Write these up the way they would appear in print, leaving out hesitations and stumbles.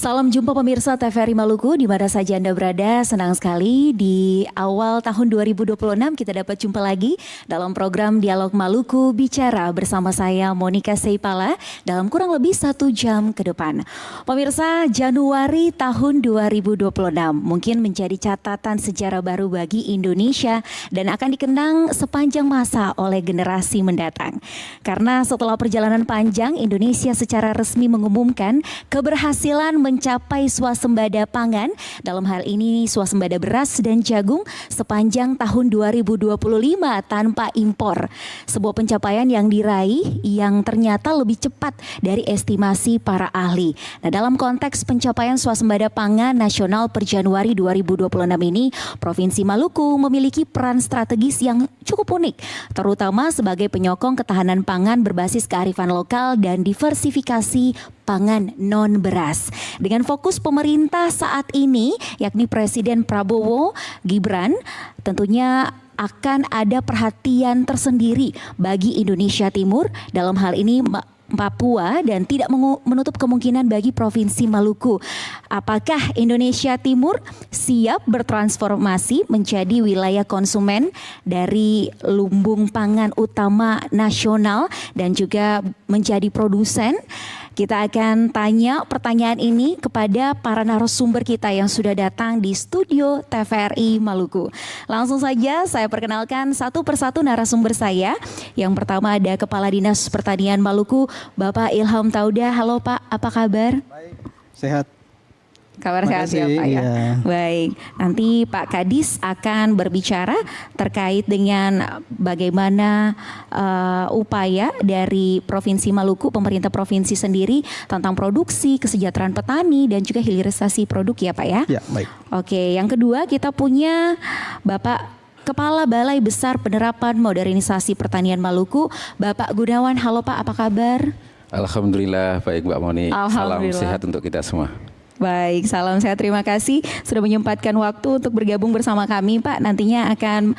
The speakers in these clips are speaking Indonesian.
Salam jumpa pemirsa TVRI Maluku di mana saja Anda berada. Senang sekali di awal tahun 2026 kita dapat jumpa lagi dalam program Dialog Maluku Bicara bersama saya Monica Seipala dalam kurang lebih 1 jam ke depan. Pemirsa, Januari tahun 2026 mungkin menjadi catatan sejarah baru bagi Indonesia dan akan dikenang sepanjang masa oleh generasi mendatang. Karena setelah perjalanan panjang, Indonesia secara resmi mengumumkan keberhasilan mencapai swasembada pangan, dalam hal ini swasembada beras dan jagung sepanjang tahun 2025 tanpa impor. Sebuah pencapaian yang diraih yang ternyata lebih cepat dari estimasi para ahli. Nah, dalam konteks pencapaian swasembada pangan nasional per Januari 2026 ini, Provinsi Maluku memiliki peran strategis yang cukup unik, terutama sebagai penyokong ketahanan pangan berbasis kearifan lokal dan diversifikasi pangan non beras. Dengan fokus pemerintah saat ini, yakni Presiden Prabowo Gibran, tentunya akan ada perhatian tersendiri bagi Indonesia Timur, dalam hal ini Papua, dan tidak menutup kemungkinan bagi Provinsi Maluku. Apakah Indonesia Timur siap bertransformasi menjadi wilayah konsumen dari lumbung pangan utama nasional dan juga menjadi produsen? Kita akan tanya pertanyaan ini kepada para narasumber kita yang sudah datang di studio TVRI Maluku. Langsung saja saya perkenalkan satu persatu narasumber saya. Yang pertama ada Kepala Dinas Pertanian Maluku, Bapak Ilham Tauda. Halo Pak, apa kabar? Baik, sehat. Kabar sehat ya Pak ya. Baik, nanti Pak Kadis akan berbicara terkait dengan bagaimana upaya dari Provinsi Maluku, pemerintah provinsi sendiri tentang produksi, kesejahteraan petani dan juga hilirisasi produk ya Pak ya. Ya, baik. Oke, yang kedua kita punya Bapak Kepala Balai Besar Penerapan Modernisasi Pertanian Maluku, Bapak Gunawan. Halo Pak, apa kabar? Alhamdulillah baik Mbak Moni. Salam sehat untuk kita semua. Baik, salam sehat. Terima kasih sudah menyempatkan waktu untuk bergabung bersama kami Pak. Nantinya akan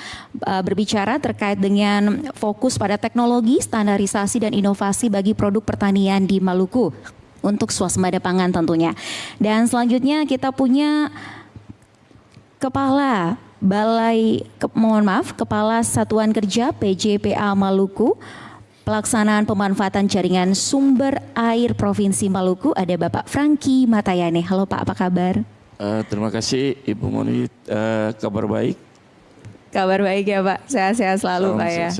berbicara terkait dengan fokus pada teknologi, standarisasi dan inovasi bagi produk pertanian di Maluku untuk swasembada pangan tentunya. Dan selanjutnya kita punya Kepala Kepala Satuan Kerja PJPA Maluku, Pelaksanaan Pemanfaatan Jaringan Sumber Air Provinsi Maluku, ada Bapak Franky Matayane. Halo Pak, apa kabar? Terima kasih Ibu Moni, kabar baik. Kabar baik ya Pak, sehat-sehat selalu Pak ya.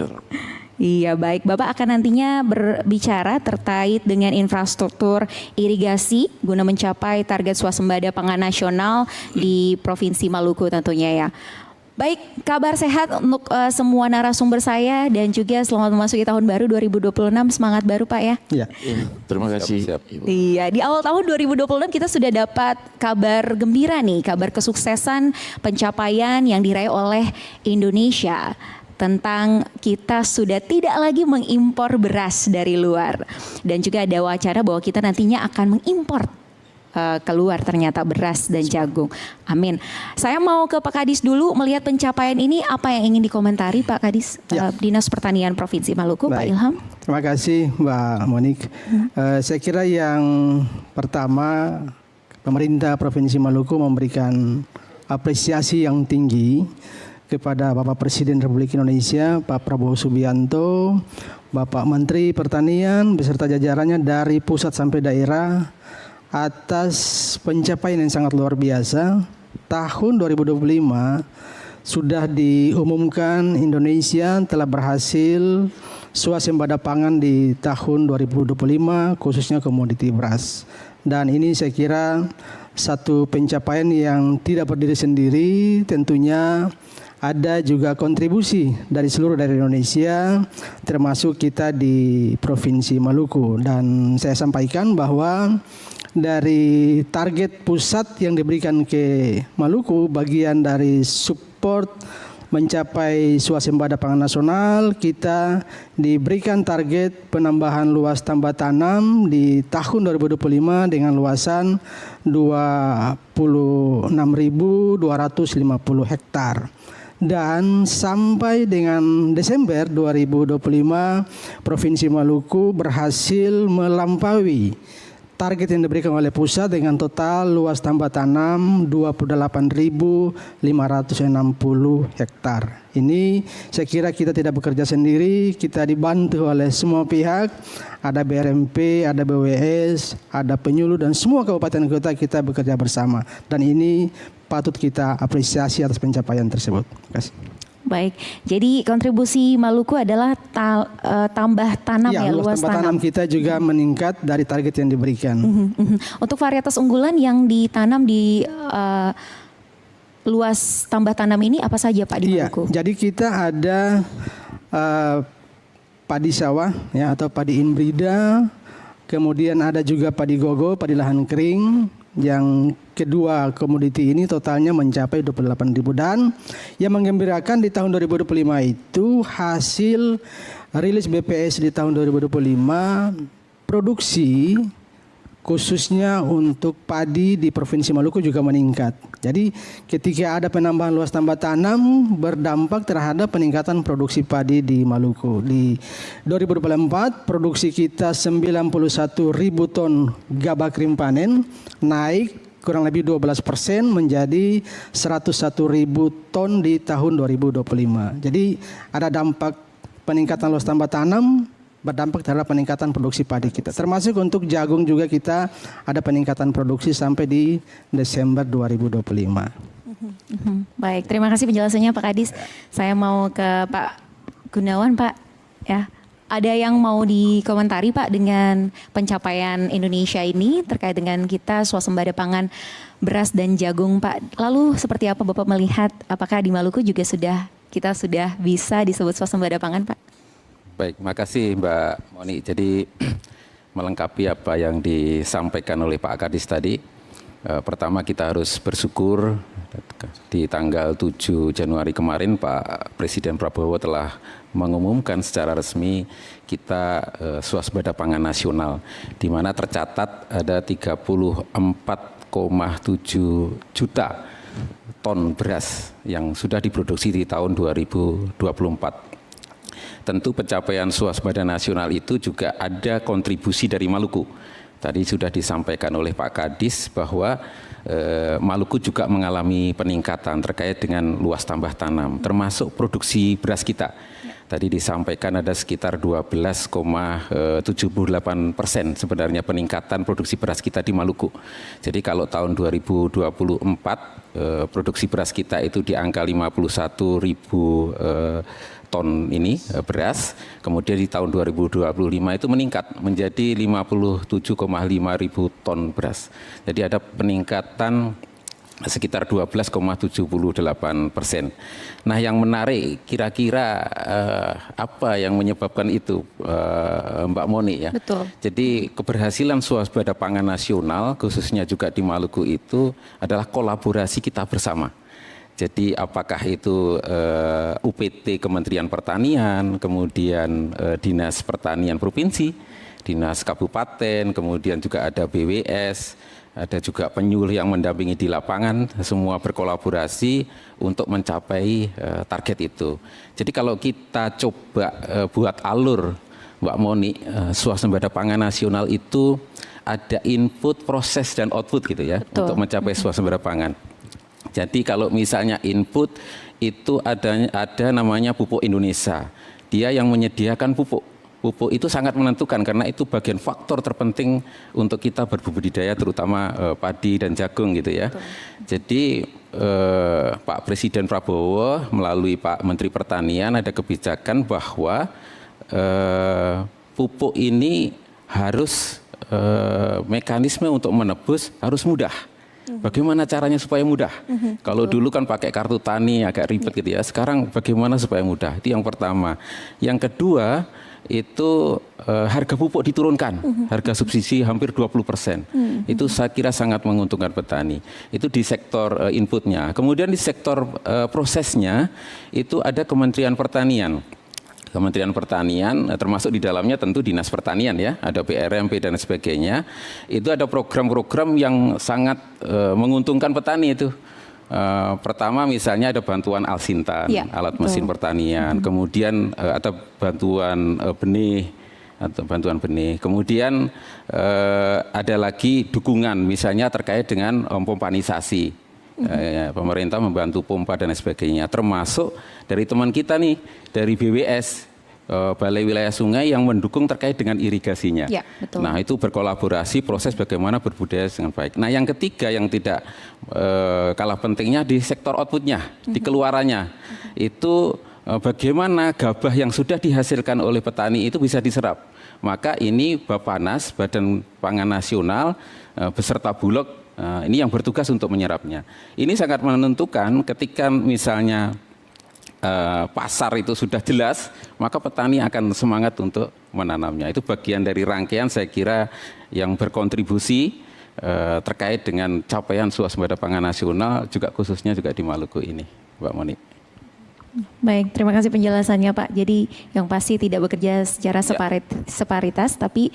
Iya baik, Bapak akan nantinya berbicara terkait dengan infrastruktur irigasi guna mencapai target swasembada pangan nasional di Provinsi Maluku tentunya ya. Baik, kabar sehat untuk semua narasumber saya dan juga selamat memasuki tahun baru 2026, semangat baru Pak ya. Iya. Terima kasih. Siap. Iya, di awal tahun 2026 kita sudah dapat kabar gembira nih, kabar kesuksesan pencapaian yang diraih oleh Indonesia. Tentang kita sudah tidak lagi mengimpor beras dari luar. Dan juga ada wacana bahwa kita nantinya akan mengimpor keluar ternyata beras dan jagung. Amin. Saya mau ke Pak Kadis dulu melihat pencapaian ini, apa yang ingin dikomentari Pak Kadis, ya. Dinas Pertanian Provinsi Maluku. Baik. Pak Ilham. Terima kasih Mbak Monik. Saya kira yang pertama, pemerintah Provinsi Maluku memberikan apresiasi yang tinggi kepada Bapak Presiden Republik Indonesia, Pak Prabowo Subianto, Bapak Menteri Pertanian beserta jajarannya dari pusat sampai daerah atas pencapaian yang sangat luar biasa. Tahun 2025 sudah diumumkan Indonesia telah berhasil swasembada pangan di tahun 2025 khususnya komoditi beras. Dan ini saya kira satu pencapaian yang tidak berdiri sendiri, tentunya ada juga kontribusi dari seluruh daerah Indonesia termasuk kita di Provinsi Maluku. Dan saya sampaikan bahwa dari target pusat yang diberikan ke Maluku, bagian dari support mencapai swasembada pangan nasional, kita diberikan target penambahan luas tambah tanam di tahun 2025 dengan luasan 26.250 hektar. Dan sampai dengan Desember 2025, Provinsi Maluku berhasil melampaui target yang diberikan oleh pusat dengan total luas tambah tanam 28.560 hektar. Ini saya kira kita tidak bekerja sendiri, kita dibantu oleh semua pihak, ada BRMP, ada BWS, ada penyuluh dan semua kabupaten kota kita bekerja bersama. Dan ini patut kita apresiasi atas pencapaian tersebut. Terima kasih. Baik, jadi kontribusi Maluku adalah tambah tanam ya, luas tambah tanam kita juga meningkat dari target yang diberikan. Untuk varietas unggulan yang ditanam di luas tambah tanam ini apa saja Pak di Maluku? Jadi kita ada padi sawah ya atau padi inbrida, kemudian ada juga padi gogo, padi lahan kering. Yang kedua komoditi ini totalnya mencapai 28.000 dan yang menggembirakan di tahun 2025 itu hasil rilis BPS di tahun 2025 produksi khususnya untuk padi di Provinsi Maluku juga meningkat. Jadi ketika ada penambahan luas tambah tanam berdampak terhadap peningkatan produksi padi di Maluku. Di 2024 produksi kita 91.000 ton gabah kering panen naik kurang lebih 12% menjadi 101.000 ton di tahun 2025. Jadi ada dampak peningkatan luas tambah tanam berdampak terhadap peningkatan produksi padi kita. Termasuk untuk jagung juga kita ada peningkatan produksi sampai di Desember 2025. Baik, terima kasih penjelasannya Pak Kadis. Saya mau ke Pak Gunawan Pak. Ya, ada yang mau dikomentari Pak dengan pencapaian Indonesia ini terkait dengan kita swasembada pangan beras dan jagung Pak. Lalu seperti apa Bapak melihat apakah di Maluku juga kita sudah bisa disebut swasembada pangan Pak? Baik, makasih Mbak Moni. Jadi melengkapi apa yang disampaikan oleh Pak Kadis tadi, pertama kita harus bersyukur di tanggal 7 Januari kemarin Pak Presiden Prabowo telah mengumumkan secara resmi kita swasembada pangan nasional, di mana tercatat ada 34,7 juta ton beras yang sudah diproduksi di tahun 2024. Tentu pencapaian swasembada nasional itu juga ada kontribusi dari Maluku. Tadi sudah disampaikan oleh Pak Kadis bahwa Maluku juga mengalami peningkatan terkait dengan luas tambah tanam, termasuk produksi beras kita. Tadi disampaikan ada sekitar 12,78% sebenarnya peningkatan produksi beras kita di Maluku. Jadi kalau tahun 2024 produksi beras kita itu di angka 51.000 ton ini beras, kemudian di tahun 2025 itu meningkat menjadi 57,5 ribu ton beras. Jadi ada peningkatan sekitar 12,78%. Nah, yang menarik kira-kira apa yang menyebabkan itu, Mbak Moni ya? Betul. Jadi keberhasilan swasembada pangan nasional khususnya juga di Maluku itu adalah kolaborasi kita bersama. Jadi apakah itu UPT Kementerian Pertanian, kemudian Dinas Pertanian Provinsi, Dinas Kabupaten, kemudian juga ada BWS, ada juga penyuluh yang mendampingi di lapangan, semua berkolaborasi untuk mencapai target itu. Jadi kalau kita coba buat alur, Mbak Moni, swasembada pangan nasional itu ada input, proses, dan output gitu ya. Betul. Untuk mencapai swasembada pangan. Jadi kalau misalnya input itu ada namanya Pupuk Indonesia. Dia yang menyediakan pupuk. Pupuk itu sangat menentukan karena itu bagian faktor terpenting untuk kita berbudidaya terutama padi dan jagung gitu ya. Betul. Jadi Pak Presiden Prabowo melalui Pak Menteri Pertanian ada kebijakan bahwa pupuk ini harus mekanisme untuk menebus harus mudah. Bagaimana caranya supaya mudah? Kalau dulu kan pakai kartu tani agak ribet gitu ya. Sekarang bagaimana supaya mudah? Itu yang pertama. Yang kedua itu harga pupuk diturunkan. Harga subsidi hampir 20%. Itu saya kira sangat menguntungkan petani. Itu di sektor inputnya. Kemudian di sektor prosesnya itu ada Kementerian Pertanian. Kementerian Pertanian termasuk di dalamnya tentu Dinas Pertanian ya, ada BRMP dan sebagainya. Itu ada program-program yang sangat menguntungkan petani itu. Pertama misalnya ada bantuan Alsintan, ya, alat mesin pertanian. Kemudian ada bantuan benih atau bantuan benih. Kemudian ada lagi dukungan misalnya terkait dengan pompanisasi. Pemerintah membantu pompa dan sebagainya, termasuk dari teman kita nih dari BWS, Balai Wilayah Sungai yang mendukung terkait dengan irigasinya. Ya, betul. Nah itu berkolaborasi proses bagaimana berbudaya dengan baik. Nah yang ketiga yang tidak kalah pentingnya di sektor outputnya, di keluarannya. Itu bagaimana gabah yang sudah dihasilkan oleh petani itu bisa diserap. Maka ini Bappenas, Badan Pangan Nasional beserta Bulog, ini yang bertugas untuk menyerapnya. Ini sangat menentukan ketika misalnya pasar itu sudah jelas, maka petani akan semangat untuk menanamnya. Itu bagian dari rangkaian saya kira yang berkontribusi terkait dengan capaian swasembada pangan nasional, juga khususnya juga di Maluku ini, Mbak Moni. Baik, terima kasih penjelasannya Pak. Jadi yang pasti tidak bekerja secara separitas, tapi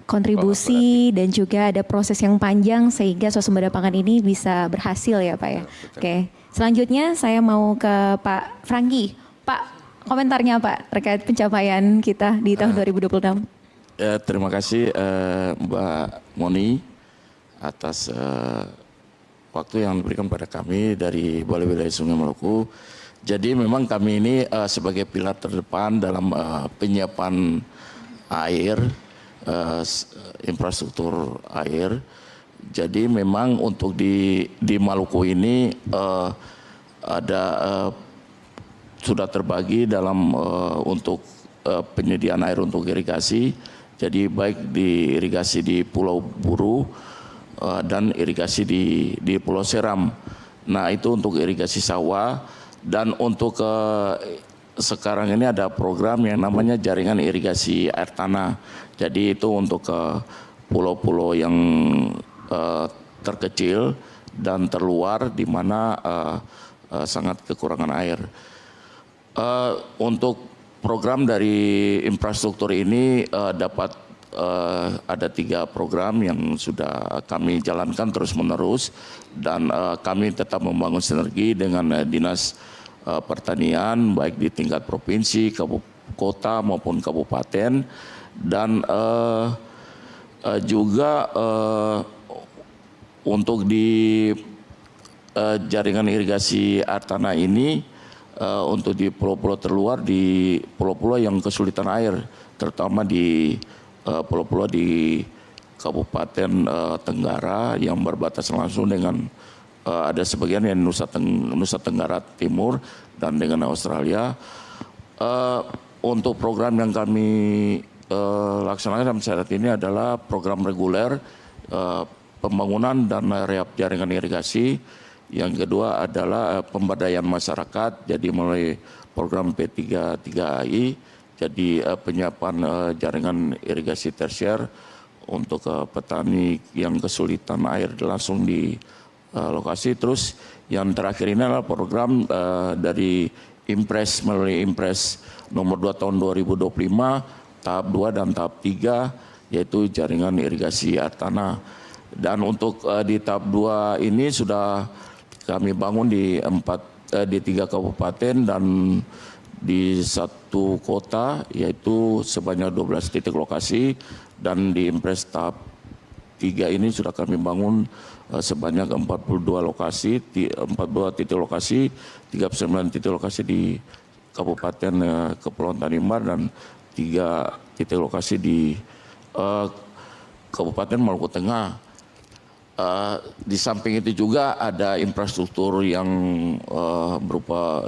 kontribusi dan juga ada proses yang panjang sehingga swasembada pangan ini bisa berhasil ya Pak ya. Oke, selanjutnya saya mau ke Pak Franky. Pak, komentarnya Pak terkait pencapaian kita di tahun 2026. Terima kasih Mbak Moni atas waktu yang diberikan pada kami dari Balai Wilayah Sungai Maluku. Jadi memang kami ini sebagai pilar terdepan dalam penyiapan air, infrastruktur air. Jadi memang untuk di Maluku ini ada sudah terbagi dalam untuk penyediaan air untuk irigasi. Jadi baik di irigasi di Pulau Buru dan irigasi di Pulau Seram. Nah itu untuk irigasi sawah, dan untuk sekarang ini ada program yang namanya jaringan irigasi air tanah. Jadi itu untuk pulau-pulau yang terkecil dan terluar di mana sangat kekurangan air. Untuk program dari infrastruktur ini dapat ada 3 program yang sudah kami jalankan terus-menerus, dan kami tetap membangun sinergi dengan Dinas Pertanian baik di tingkat provinsi, kota maupun kabupaten, dan juga untuk di jaringan irigasi air tanah ini untuk di pulau-pulau terluar, di pulau-pulau yang kesulitan air, terutama di pulau-pulau di Kabupaten Tenggara yang berbatasan langsung dengan ada sebagian yang Nusa Tenggara Timur dan dengan Australia. Untuk program yang kami laksanakan saat ini adalah program reguler, pembangunan dan rehab jaringan irigasi. Yang kedua adalah pemberdayaan masyarakat, jadi melalui program P33AI, jadi penyiapan jaringan irigasi tersier untuk petani yang kesulitan air langsung di lokasi. Terus yang terakhir ini adalah program dari Impres, melalui Impres nomor 2 tahun 2025, tahap 2 dan tahap 3, yaitu jaringan irigasi air tanah. Dan untuk di tahap 2 ini sudah kami bangun di 3 kabupaten dan di 1 kota, yaitu sebanyak 12 titik lokasi, dan di Impres tahap 3 ini sudah kami bangun sebanyak 42 lokasi, 42 titik lokasi, 39 titik lokasi di Kabupaten Kepulauan Tanimbar dan 3 titik lokasi di Kabupaten Maluku Tengah. Di samping itu juga ada infrastruktur yang berupa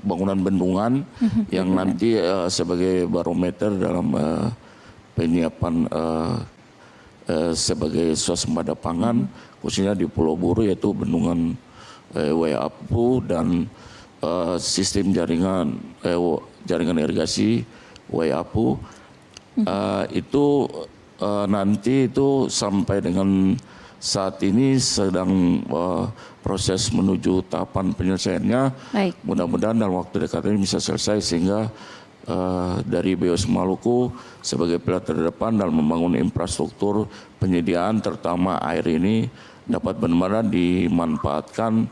bangunan bendungan yang nanti sebagai barometer dalam penyiapan sebagai swasembada pangan, khususnya di Pulau Buru, yaitu bendungan Waiapu dan sistem jaringan irigasi Waiapu. Itu nanti itu sampai dengan saat ini sedang proses menuju tahapan penyelesaiannya. Baik. Mudah-mudahan dalam waktu dekat ini bisa selesai, sehingga dari BOS Maluku sebagai pilar terdepan dalam membangun infrastruktur penyediaan terutama air ini dapat benar-benar dimanfaatkan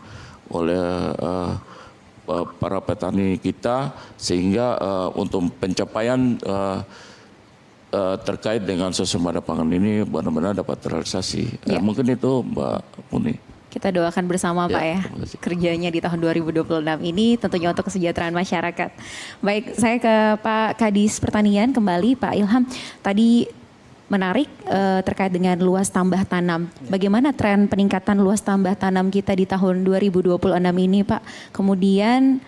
oleh para petani kita, sehingga untuk pencapaian terkait dengan swasembada pangan ini benar-benar dapat terrealisasi. Mungkin itu Mbak Muni. Kita doakan bersama Pak ya, kerjanya di tahun 2026 ini tentunya untuk kesejahteraan masyarakat. Baik, saya ke Pak Kadis Pertanian kembali, Pak Ilham. Tadi menarik terkait dengan luas tambah tanam. Bagaimana tren peningkatan luas tambah tanam kita di tahun 2026 ini Pak? Kemudian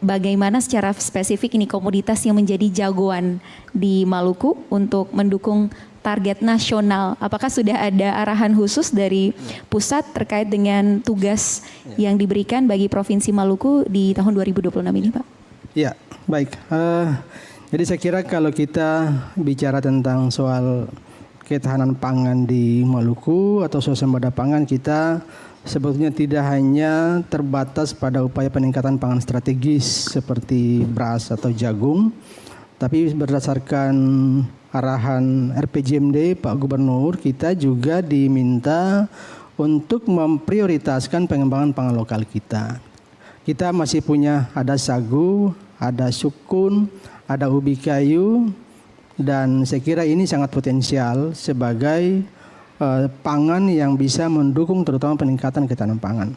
bagaimana secara spesifik ini komoditas yang menjadi jagoan di Maluku untuk mendukung target nasional? Apakah sudah ada arahan khusus dari pusat terkait dengan tugas yang diberikan bagi Provinsi Maluku di tahun 2026 ini Pak? Ya, baik. Jadi saya kira kalau kita bicara tentang soal ketahanan pangan di Maluku atau swasembada pangan, kita sebetulnya tidak hanya terbatas pada upaya peningkatan pangan strategis seperti beras atau jagung, tapi berdasarkan arahan RPJMD Pak Gubernur, kita juga diminta untuk memprioritaskan pengembangan pangan lokal kita. Kita masih punya ada sagu, ada sukun, ada ubi kayu, dan saya kira ini sangat potensial sebagai pangan yang bisa mendukung terutama peningkatan ketahanan pangan.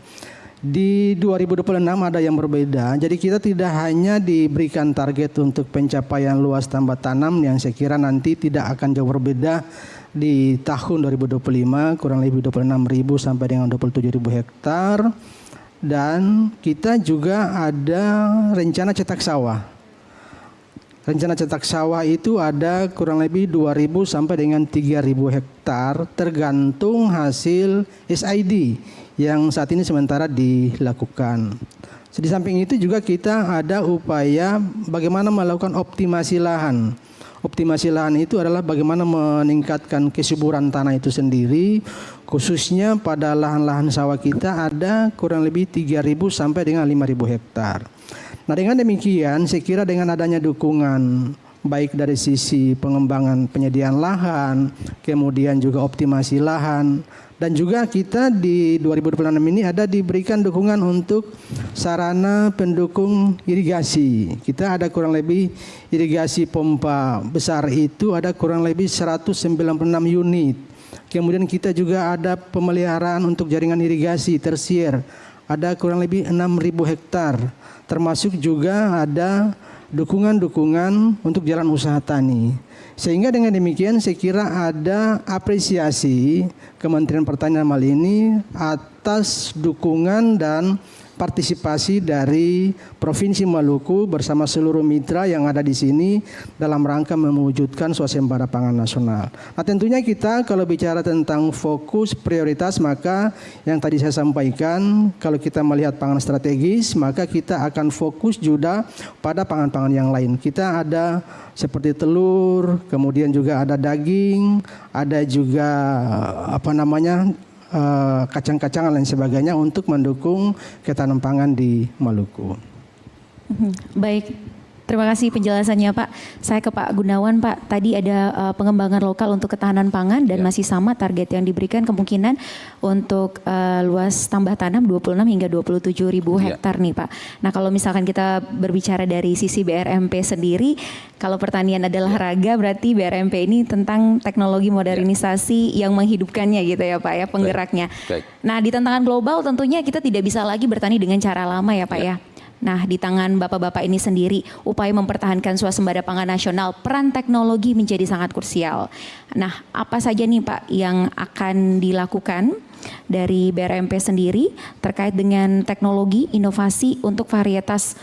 Di 2026 ada yang berbeda, jadi kita tidak hanya diberikan target untuk pencapaian luas tambah tanam yang saya kira nanti tidak akan jauh berbeda di tahun 2025, kurang lebih 26.000 sampai dengan 27.000 hektar. Dan kita juga ada rencana cetak sawah. Rencana cetak sawah itu ada kurang lebih 2.000 sampai dengan 3.000 hektar tergantung hasil SID yang saat ini sementara dilakukan. Di samping itu juga kita ada upaya bagaimana melakukan optimasi lahan. Optimasi lahan itu adalah bagaimana meningkatkan kesuburan tanah itu sendiri, khususnya pada lahan-lahan sawah kita ada kurang lebih 3.000 sampai dengan 5.000 hektar. Nah, dengan demikian saya kira dengan adanya dukungan baik dari sisi pengembangan penyediaan lahan, kemudian juga optimasi lahan, dan juga kita di 2026 ini ada diberikan dukungan untuk sarana pendukung irigasi. Kita ada kurang lebih irigasi pompa besar itu ada kurang lebih 196 unit. Kemudian kita juga ada pemeliharaan untuk jaringan irigasi tersier, ada kurang lebih 6.000 hektar. Termasuk juga ada dukungan-dukungan untuk jalan usaha tani. Sehingga dengan demikian saya kira ada apresiasi Kementerian Pertanian hal ini atas dukungan dan partisipasi dari Provinsi Maluku bersama seluruh mitra yang ada di sini dalam rangka mewujudkan swasembada pangan nasional. Nah, tentunya kita kalau bicara tentang fokus prioritas, maka yang tadi saya sampaikan, kalau kita melihat pangan strategis, maka kita akan fokus juga pada pangan-pangan yang lain. Kita ada seperti telur, kemudian juga ada daging, ada juga kacang-kacangan dan sebagainya untuk mendukung ketahanan pangan di Maluku. Baik, terima kasih penjelasannya Pak. Saya ke Pak Gunawan Pak. Tadi ada pengembangan lokal untuk ketahanan pangan dan masih sama target yang diberikan kemungkinan untuk luas tambah tanam 26 hingga 27.000 hektar nih Pak. Nah, kalau misalkan kita berbicara dari sisi BRMP sendiri, kalau pertanian adalah raga, berarti BRMP ini tentang teknologi modernisasi yang menghidupkannya gitu ya Pak ya, penggeraknya. Baik. Nah, di tantangan global tentunya kita tidak bisa lagi bertani dengan cara lama ya Pak ya. Nah, di tangan bapak-bapak ini sendiri, upaya mempertahankan swasembada pangan nasional, peran teknologi menjadi sangat krusial. Nah, apa saja nih Pak yang akan dilakukan dari BRMP sendiri terkait dengan teknologi, inovasi untuk varietas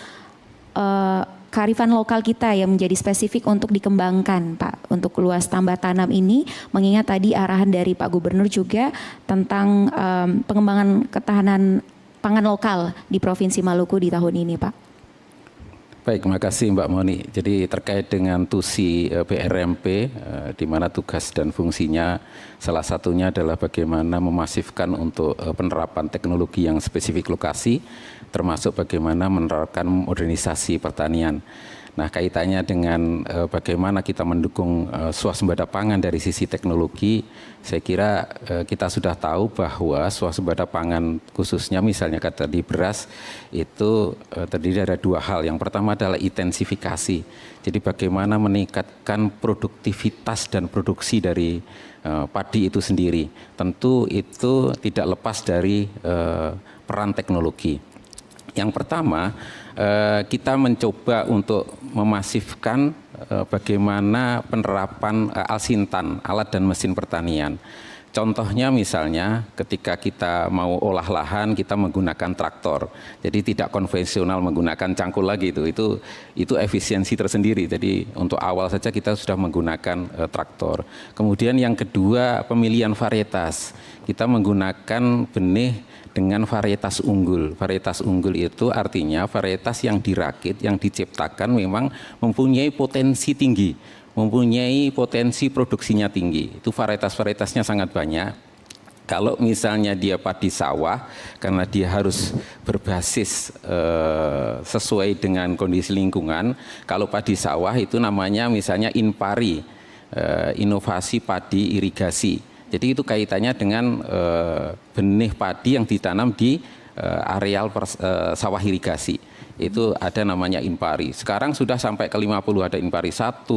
kearifan lokal kita yang menjadi spesifik untuk dikembangkan Pak untuk luas tambah tanam ini, mengingat tadi arahan dari Pak Gubernur juga tentang pengembangan ketahanan pangan lokal di Provinsi Maluku di tahun ini Pak. Baik, terima kasih Mbak Moni. Jadi terkait dengan TUSI BRMP, di mana tugas dan fungsinya salah satunya adalah bagaimana memasifkan untuk penerapan teknologi yang spesifik lokasi, termasuk bagaimana menerapkan modernisasi pertanian. Nah, kaitannya dengan bagaimana kita mendukung swasembada pangan dari sisi teknologi, saya kira kita sudah tahu bahwa swasembada pangan khususnya misalnya kata di beras itu terdiri dari dua hal. Yang pertama adalah intensifikasi. Jadi bagaimana meningkatkan produktivitas dan produksi dari padi itu sendiri. Tentu itu tidak lepas dari peran teknologi. Yang pertama, kita mencoba untuk memasifkan bagaimana penerapan Alsintan, alat dan mesin pertanian. Contohnya misalnya ketika kita mau olah lahan kita menggunakan traktor. Jadi tidak konvensional menggunakan cangkul lagi itu efisiensi tersendiri. Jadi untuk awal saja kita sudah menggunakan traktor. Kemudian yang kedua pemilihan varietas. Kita menggunakan benih dengan varietas unggul. Varietas unggul itu artinya varietas yang dirakit, yang diciptakan memang mempunyai potensi tinggi, mempunyai potensi produksinya tinggi. Itu varietas-varietasnya sangat banyak. Kalau misalnya dia padi sawah, karena dia harus berbasis sesuai dengan kondisi lingkungan. Kalau padi sawah itu namanya misalnya Inpari, inovasi padi irigasi. Jadi itu kaitannya dengan benih padi yang ditanam di areal sawah irigasi. Itu ada namanya Inpari. Sekarang sudah sampai ke 50, ada Inpari 1,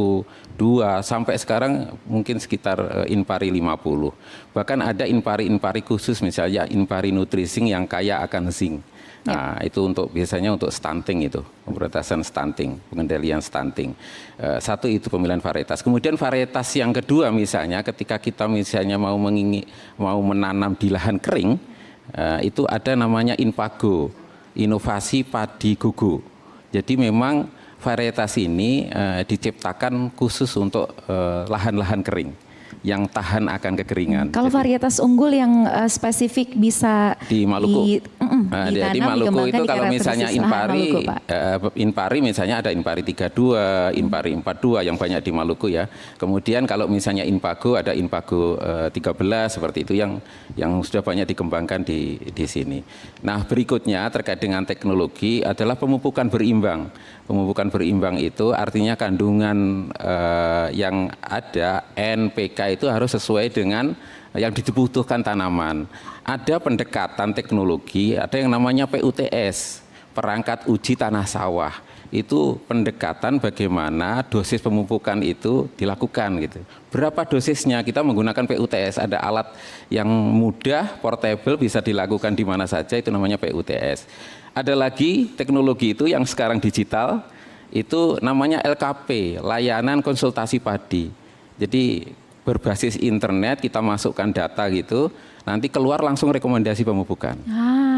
2, sampai sekarang mungkin sekitar Inpari 50. Bahkan ada Inpari khusus misalnya Inpari Nutrising yang kaya akan zinc. Nah, itu biasanya untuk stunting itu, pemberantasan stunting, pengendalian stunting. Satu itu pemilihan varietas. Kemudian varietas yang kedua misalnya ketika kita misalnya mau menanam di lahan kering, itu ada namanya Inpago, inovasi padi gogo. Jadi memang varietas ini diciptakan khusus untuk lahan-lahan kering yang tahan akan kekeringan. Kalau varietas unggul yang spesifik bisa di Maluku. Di Maluku itu kalau misalnya Inpari misalnya ada Inpari 32, Inpari 42 yang banyak di Maluku ya. Kemudian kalau misalnya Inpago ada Inpago 13 seperti itu yang sudah banyak dikembangkan di sini. Nah, berikutnya terkait dengan teknologi adalah pemupukan berimbang. Pemupukan berimbang itu artinya kandungan yang ada NPK itu harus sesuai dengan yang dibutuhkan tanaman. Ada pendekatan teknologi, ada yang namanya PUTS, perangkat uji tanah sawah. Itu pendekatan bagaimana dosis pemupukan itu dilakukan gitu. Berapa dosisnya? Kita menggunakan PUTS, ada alat yang mudah, portable, bisa dilakukan di mana saja, itu namanya PUTS. Ada lagi teknologi itu yang sekarang digital, itu namanya LKP, layanan konsultasi padi. Jadi berbasis internet kita masukkan data gitu, nanti keluar langsung rekomendasi pemupukan.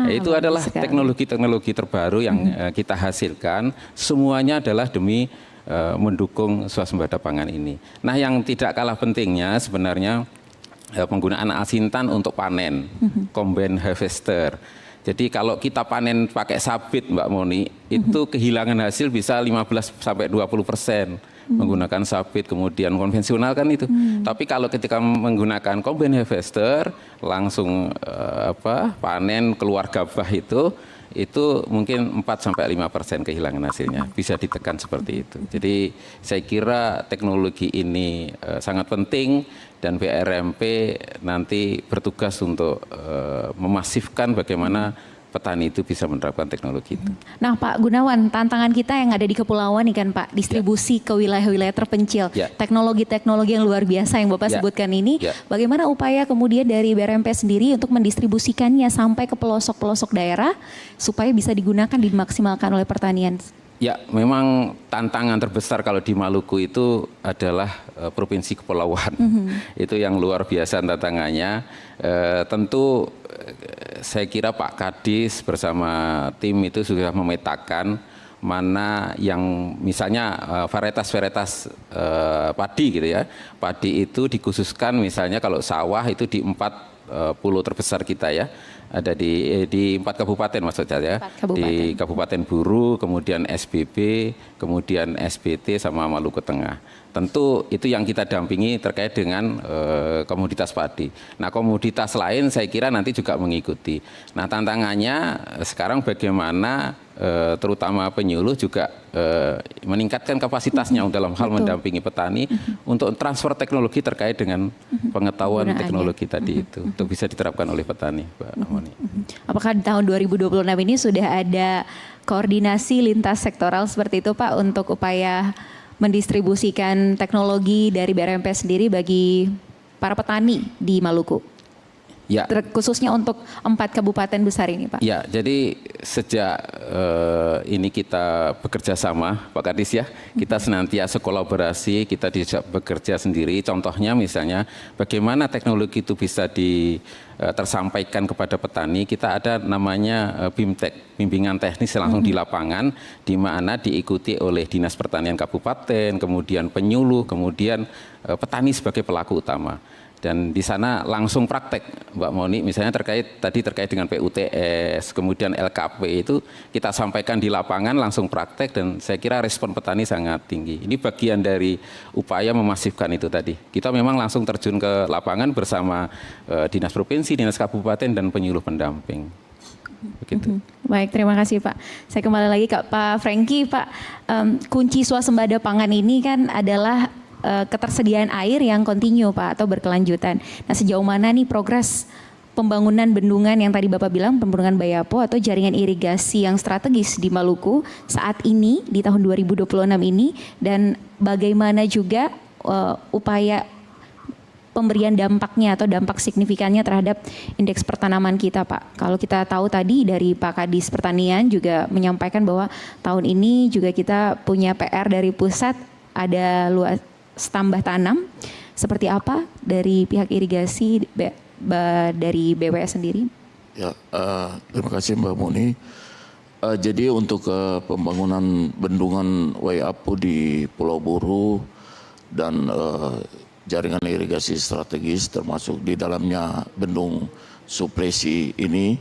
Itu adalah teknologi-teknologi terbaru yang kita hasilkan, semuanya adalah demi mendukung swasembada pangan ini. Nah, yang tidak kalah pentingnya sebenarnya penggunaan Alsintan untuk panen, combine harvester. Jadi kalau kita panen pakai sabit Mbak Moni, itu kehilangan hasil bisa 15-20%. Menggunakan sabit, kemudian konvensional kan itu. Tapi kalau ketika menggunakan combine harvester, langsung panen keluar gabah itu mungkin 4-5% kehilangan hasilnya. Bisa ditekan seperti itu. Jadi saya kira teknologi ini sangat penting dan BRMP nanti bertugas untuk memasifkan bagaimana petani itu bisa menerapkan teknologi itu. Nah Pak Gunawan, tantangan kita yang ada di kepulauan nih kan Pak, distribusi ke wilayah-wilayah terpencil. Teknologi-teknologi yang luar biasa yang Bapak sebutkan ini, bagaimana upaya kemudian dari BRMP sendiri untuk mendistribusikannya sampai ke pelosok-pelosok daerah supaya bisa digunakan, dimaksimalkan oleh pertanian? Ya, memang tantangan terbesar kalau di Maluku itu adalah provinsi kepulauan. Itu yang luar biasa tantangannya. Tentu saya kira Pak Kadis bersama tim itu sudah memetakan mana yang misalnya varietas-varietas padi gitu ya. Padi itu dikhususkan misalnya kalau sawah itu di 4 pulau terbesar kita ya. Ada di 4 kabupaten maksud saya, di Kabupaten Buru, kemudian SBB, kemudian SBT sama Maluku Tengah. tentu itu yang kita dampingi terkait dengan komoditas padi. Nah, komoditas lain saya kira nanti juga mengikuti. Nah, tantangannya sekarang bagaimana terutama penyuluh juga meningkatkan kapasitasnya dalam hal mendampingi petani untuk transfer teknologi terkait dengan pengetahuan teknologi tadi itu untuk bisa diterapkan oleh petani, Mbak Moni. Apakah di tahun 2026 ini sudah ada koordinasi lintas sektoral seperti itu Pak untuk upaya mendistribusikan teknologi dari BRMP sendiri bagi para petani di Maluku? Ya. Khususnya untuk 4 kabupaten besar ini Pak. Ya, jadi sejak ini kita bekerja sama Pak Kadis ya, kita senantiasa kolaborasi, kita tidak bekerja sendiri. Contohnya misalnya bagaimana teknologi itu bisa tersampaikan kepada petani. Kita ada namanya BIMTEK, bimbingan teknis langsung di lapangan, di mana diikuti oleh Dinas Pertanian Kabupaten, kemudian penyuluh, kemudian petani sebagai pelaku utama. Dan di sana langsung praktek, Mbak Moni, misalnya terkait dengan PUTS, kemudian LKP itu kita sampaikan di lapangan langsung praktek dan saya kira respon petani sangat tinggi. Ini bagian dari upaya memasifkan itu tadi. Kita memang langsung terjun ke lapangan bersama Dinas Provinsi, Dinas Kabupaten dan penyuluh pendamping. Begitu. Baik, terima kasih Pak. Saya kembali lagi ke Pak Franky. Pak, kunci swasembada pangan ini kan adalah ketersediaan air yang kontinu Pak atau berkelanjutan. Nah, sejauh mana nih progres pembangunan bendungan yang tadi Bapak bilang, bendungan Bayapo atau jaringan irigasi yang strategis di Maluku saat ini di tahun 2026 ini, dan bagaimana juga upaya pemberian dampaknya atau dampak signifikannya terhadap indeks pertanaman kita Pak. Kalau kita tahu tadi dari Pak Kadis Pertanian juga menyampaikan bahwa tahun ini juga kita punya PR dari pusat, ada luas tambah tanam, seperti apa dari pihak irigasi dari BWS sendiri? Ya, terima kasih Mbak Moni. Jadi untuk pembangunan bendungan Wayapu di Pulau Buru dan jaringan irigasi strategis termasuk di dalamnya bendung Suplesi ini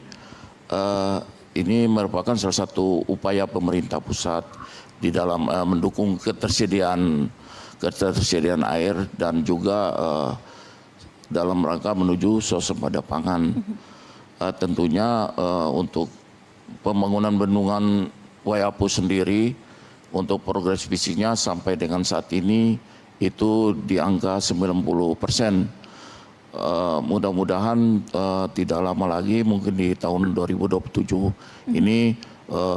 merupakan salah satu upaya pemerintah pusat di dalam mendukung ketersediaan air dan juga dalam rangka menuju swasembada pangan. Tentunya untuk pembangunan bendungan Wayapu sendiri untuk progres visinya sampai dengan saat ini itu di angka 90%. Mudah-mudahan tidak lama lagi mungkin di tahun 2027 ini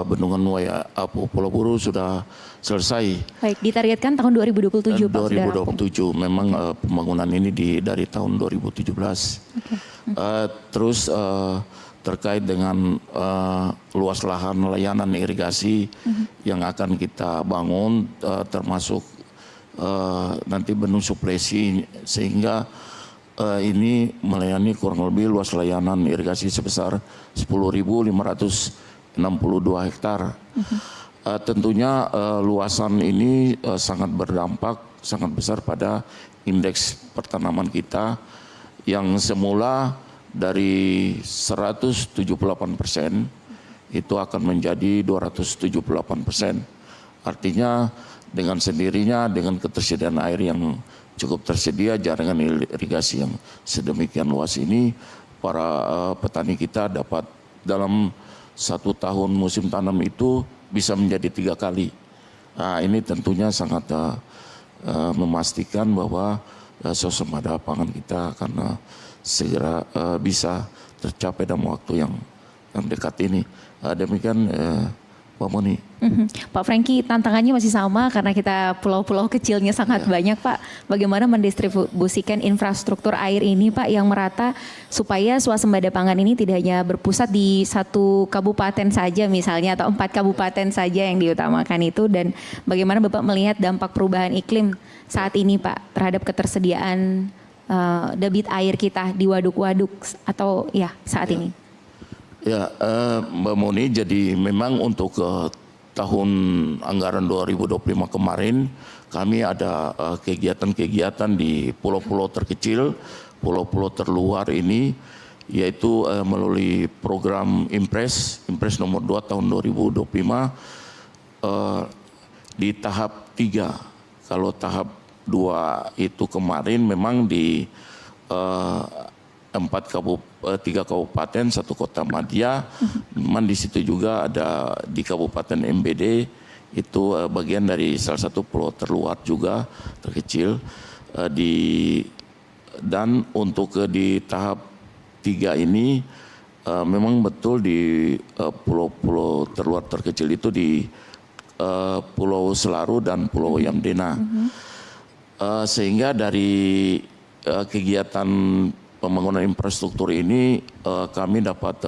bendungan Wayapu Pulau Buru sudah selesai. Baik, ditargetkan tahun 2027 Pak. 2027 memang pembangunan ini dari tahun 2017. Terus terkait dengan luas lahan layanan irigasi yang akan kita bangun termasuk nanti bendung Suplesi sehingga ini melayani kurang lebih luas layanan irigasi sebesar 10.562 hektar. Tentunya luasan ini sangat berdampak sangat besar pada indeks pertanaman kita yang semula dari 178% itu akan menjadi 278%. Artinya dengan sendirinya dengan ketersediaan air yang cukup tersedia, jaringan irigasi yang sedemikian luas ini, para petani kita dapat dalam 1 tahun musim tanam itu bisa menjadi 3 kali. Nah, ini tentunya sangat memastikan bahwa swasembada pangan kita akan segera bisa tercapai dalam waktu yang dekat ini. Demikian Pak Moni. Pak Franky, tantangannya masih sama karena kita pulau-pulau kecilnya sangat banyak Pak. Bagaimana mendistribusikan infrastruktur air ini Pak yang merata supaya swasembada pangan ini tidak hanya berpusat di 1 kabupaten saja misalnya atau 4 kabupaten saja yang diutamakan itu, dan bagaimana Bapak melihat dampak perubahan iklim saat ini Pak terhadap ketersediaan debit air kita di waduk-waduk atau saat ini? Ya, Mbak Moni, jadi memang untuk tahun anggaran 2025 kemarin kami ada kegiatan-kegiatan di pulau-pulau terkecil, pulau-pulau terluar ini, yaitu melalui program Impres nomor 2 tahun 2025 di tahap 3. Kalau tahap itu kemarin memang di 3 kabupaten, 1 kota Madya. Memang di situ juga ada di Kabupaten MBD, itu bagian dari salah satu pulau terluar juga, terkecil. Dan untuk di tahap 3 ini memang betul di pulau-pulau terluar terkecil itu di Pulau Selaru dan Pulau Yamdena. Sehingga dari kegiatan pembangunan infrastruktur ini kami dapat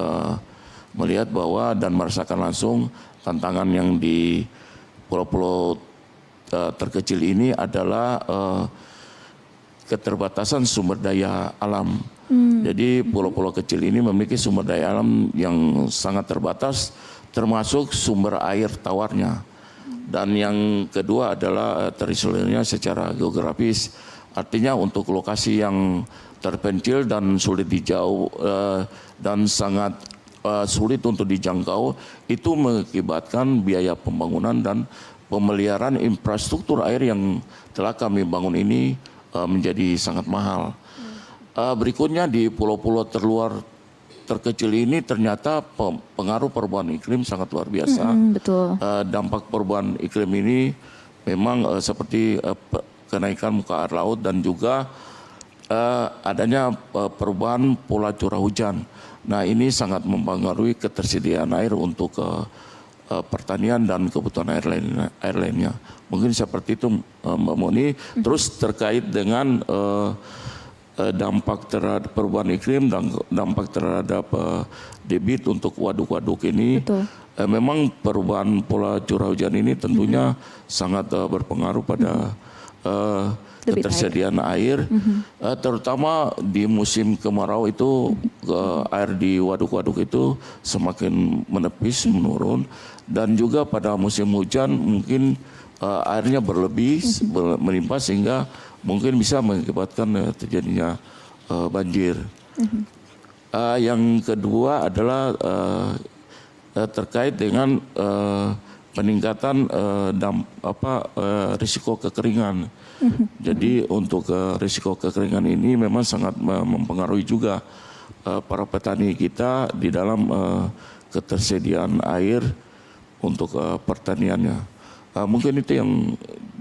melihat bahwa dan merasakan langsung tantangan yang di pulau-pulau terkecil ini adalah keterbatasan sumber daya alam. Jadi pulau-pulau kecil ini memiliki sumber daya alam yang sangat terbatas, termasuk sumber air tawarnya. Dan yang kedua adalah terisolirnya secara geografis. Artinya untuk lokasi yang terpencil dan sulit dijauh dan sangat sulit untuk dijangkau, itu mengakibatkan biaya pembangunan dan pemeliharaan infrastruktur air yang telah kami bangun ini menjadi sangat mahal. Berikutnya di pulau-pulau terluar terkecil ini ternyata pengaruh perubahan iklim sangat luar biasa. Betul. Dampak perubahan iklim ini memang seperti kenaikan muka air laut dan juga adanya perubahan pola curah hujan. Nah, ini sangat mempengaruhi ketersediaan air untuk pertanian dan kebutuhan air lainnya. Mungkin seperti itu Mbak Moni. Terus terkait dengan dampak terhadap perubahan iklim dan dampak terhadap debit untuk waduk-waduk ini. Memang perubahan pola curah hujan ini tentunya sangat berpengaruh pada ketersediaan air. Terutama di musim kemarau itu air di waduk-waduk itu semakin menepis, menurun, dan juga pada musim hujan mungkin airnya berlebih, melimpah sehingga mungkin bisa mengakibatkan terjadinya banjir. Yang kedua adalah terkait dengan peningkatan risiko kekeringan. Jadi untuk risiko kekeringan ini memang sangat mempengaruhi juga para petani kita di dalam ketersediaan air untuk pertaniannya. Mungkin itu yang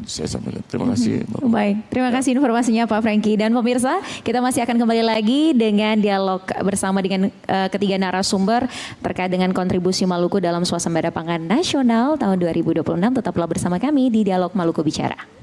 saya sampaikan. Terima kasih. Baik, terima kasih informasinya Pak Franky. Dan pemirsa, kita masih akan kembali lagi dengan dialog bersama dengan ketiga narasumber terkait dengan kontribusi Maluku dalam suasembada pangan nasional tahun 2026. Tetaplah bersama kami di Dialog Maluku Bicara.